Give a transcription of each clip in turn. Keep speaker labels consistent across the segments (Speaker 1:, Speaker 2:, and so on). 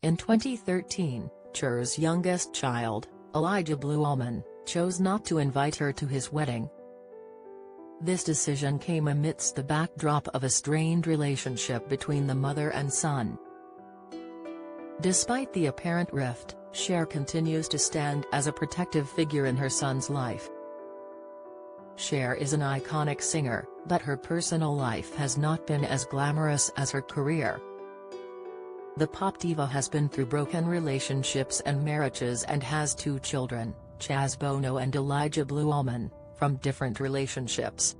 Speaker 1: In 2013, Cher's youngest child, Elijah Blue Allman, chose not to invite her to his wedding. This decision came amidst the backdrop of a strained relationship between the mother and son. Despite the apparent rift, Cher continues to stand as a protective figure in her son's life. Cher is an iconic singer, but her personal life has not been as glamorous as her career. The pop diva has been through broken relationships and marriages and has 2 children, Chaz Bono and Elijah Blue Allman, from different relationships.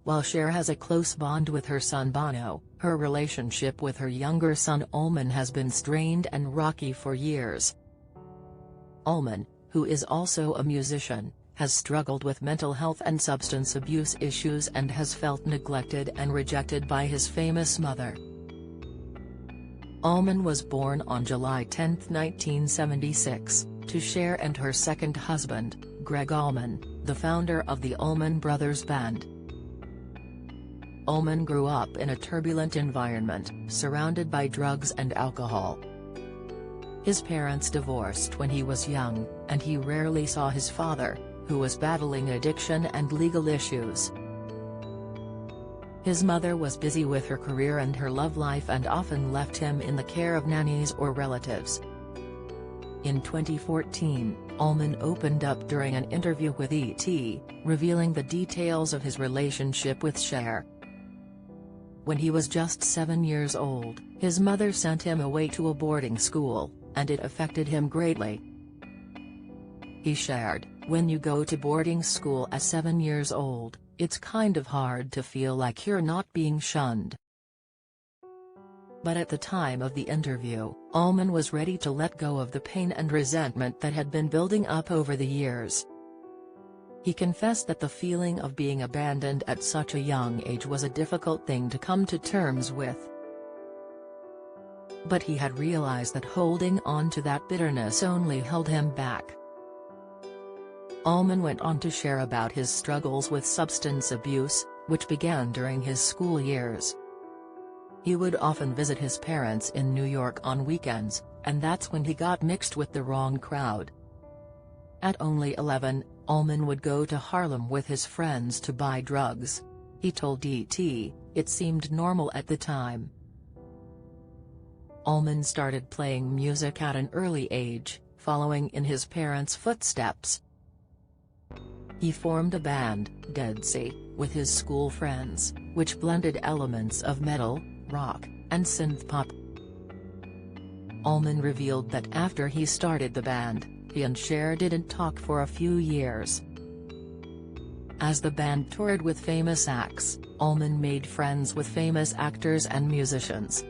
Speaker 1: While Cher has a close bond with her son Bono, her relationship with her younger son Allman has been strained and rocky for years. Allman, who is also a musician, has struggled with mental health and substance abuse issues and has felt neglected and rejected by his famous mother. Allman was born on July 10, 1976, to Cher and her second husband, Greg Allman, the founder of the Allman Brothers Band. Allman grew up in a turbulent environment, surrounded by drugs and alcohol. His parents divorced when he was young, and he rarely saw his father, who was battling addiction and legal issues. His mother was busy with her career and her love life and often left him in the care of nannies or relatives. In 2014, Allman opened up during an interview with ET, revealing the details of his relationship with Cher. When he was just 7 years old, his mother sent him away to a boarding school, and it affected him greatly. He shared, "When you go to boarding school at 7 years old, it's kind of hard to feel like you're not being shunned." But at the time of the interview, Allman was ready to let go of the pain and resentment that had been building up over the years. He confessed that the feeling of being abandoned at such a young age was a difficult thing to come to terms with. But he had realized that holding on to that bitterness only held him back. Allman went on to share about his struggles with substance abuse, which began during his school years. He would often visit his parents in New York on weekends, and that's when he got mixed with the wrong crowd. At only 11, Allman would go to Harlem with his friends to buy drugs. He told ET, "It seemed normal at the time." Allman started playing music at an early age, following in his parents' footsteps. He formed a band, Dead Sea, with his school friends, which blended elements of metal, rock, and synth-pop. Allman revealed that after he started the band, he and Cher didn't talk for a few years. As the band toured with famous acts, Allman made friends with famous actors and musicians.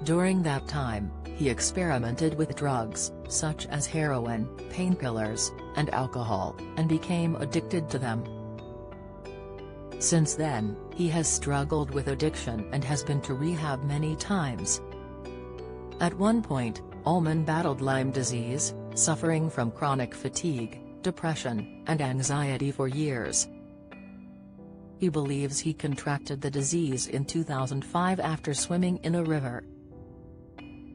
Speaker 1: During that time, he experimented with drugs, such as heroin, painkillers, and alcohol, and became addicted to them. Since then, he has struggled with addiction and has been to rehab many times. At one point, Allman battled Lyme disease, suffering from chronic fatigue, depression, and anxiety for years. He believes he contracted the disease in 2005 after swimming in a river.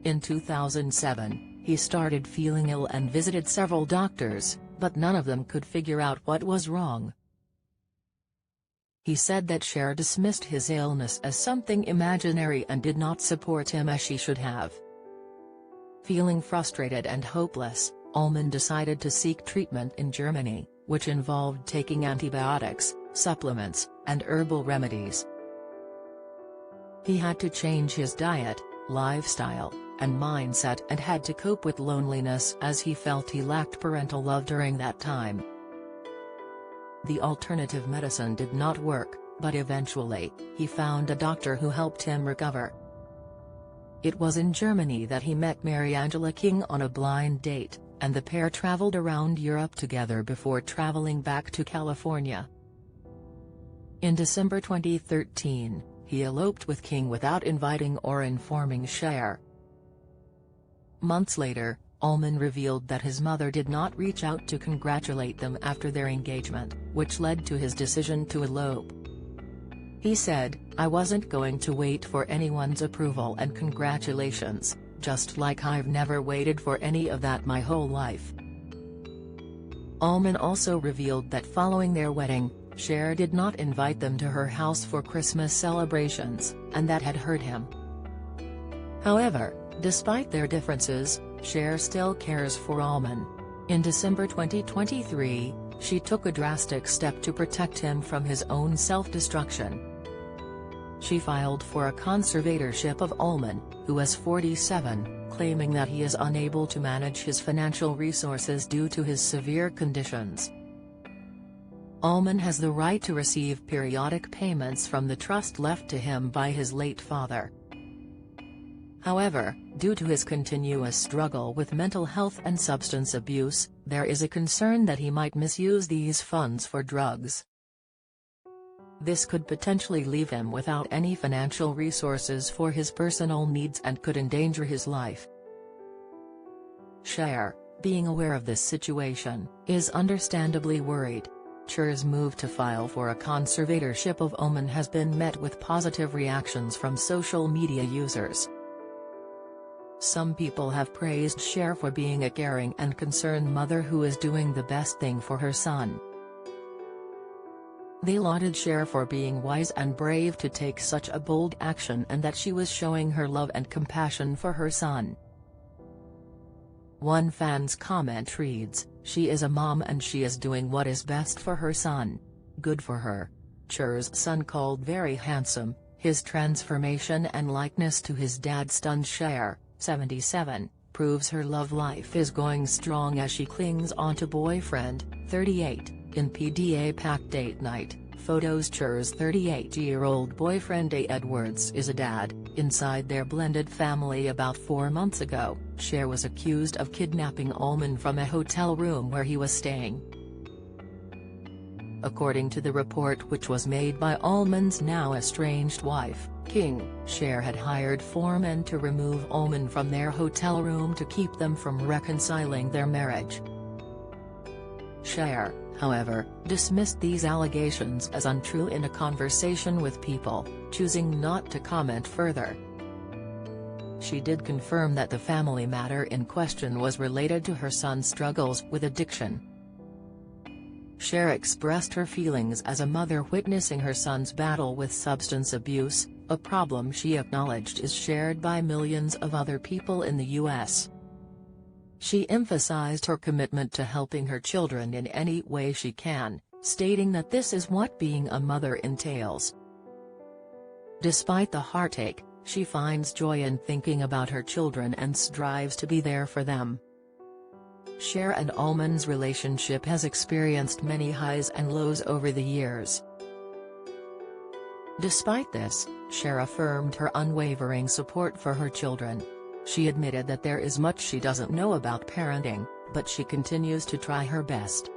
Speaker 1: In 2007, he started feeling ill and visited several doctors, but none of them could figure out what was wrong. He said that Cher dismissed his illness as something imaginary and did not support him as she should have. Feeling frustrated and hopeless, Allman decided to seek treatment in Germany, which involved taking antibiotics, supplements, and herbal remedies. He had to change his diet, lifestyle, and mindset and had to cope with loneliness as he felt he lacked parental love during that time. The alternative medicine did not work, but eventually, he found a doctor who helped him recover. It was in Germany that he met Mary Angela King on a blind date, and the pair traveled around Europe together before traveling back to California. In December 2013, he eloped with King without inviting or informing Cher. Months later, Allman revealed that his mother did not reach out to congratulate them after their engagement, which led to his decision to elope. He said, "I wasn't going to wait for anyone's approval and congratulations, just like I've never waited for any of that my whole life." Allman also revealed that following their wedding, Cher did not invite them to her house for Christmas celebrations, and that had hurt him. However, despite their differences, Cher still cares for Allman. In December 2023, she took a drastic step to protect him from his own self-destruction. She filed for a conservatorship of Allman, who is 47, claiming that he is unable to manage his financial resources due to his severe conditions. Allman has the right to receive periodic payments from the trust left to him by his late father. However, due to his continuous struggle with mental health and substance abuse, there is a concern that he might misuse these funds for drugs. This could potentially leave him without any financial resources for his personal needs and could endanger his life. Cher, being aware of this situation, is understandably worried. Cher's move to file for a conservatorship of Allman has been met with positive reactions from social media users. Some people have praised Cher for being a caring and concerned mother who is doing the best thing for her son. They lauded Cher for being wise and brave to take such a bold action and that she was showing her love and compassion for her son. One fan's comment reads, "She is a mom and she is doing what is best for her son. Good for her." Cher's son, called very handsome, his transformation and likeness to his dad stunned Cher, 77, proves her love life is going strong as she clings onto boyfriend, 38. In PDA-packed date night photos, Cher's 38-year-old boyfriend A. Edwards is a dad. Inside their blended family about 4 months ago, Cher was accused of kidnapping Allman from a hotel room where he was staying. According to the report, which was made by Allman's now estranged wife, King, Cher had hired 4 men to remove Allman from their hotel room to keep them from reconciling their marriage. Cher, however, dismissed these allegations as untrue in a conversation with People, choosing not to comment further. She did confirm that the family matter in question was related to her son's struggles with addiction. Cher expressed her feelings as a mother witnessing her son's battle with substance abuse, a problem she acknowledged is shared by millions of other people in the U.S. She emphasized her commitment to helping her children in any way she can, stating that this is what being a mother entails. Despite the heartache, she finds joy in thinking about her children and strives to be there for them. Cher and Allman's relationship has experienced many highs and lows over the years. Despite this, Cher affirmed her unwavering support for her children. She admitted that there is much she doesn't know about parenting, but she continues to try her best.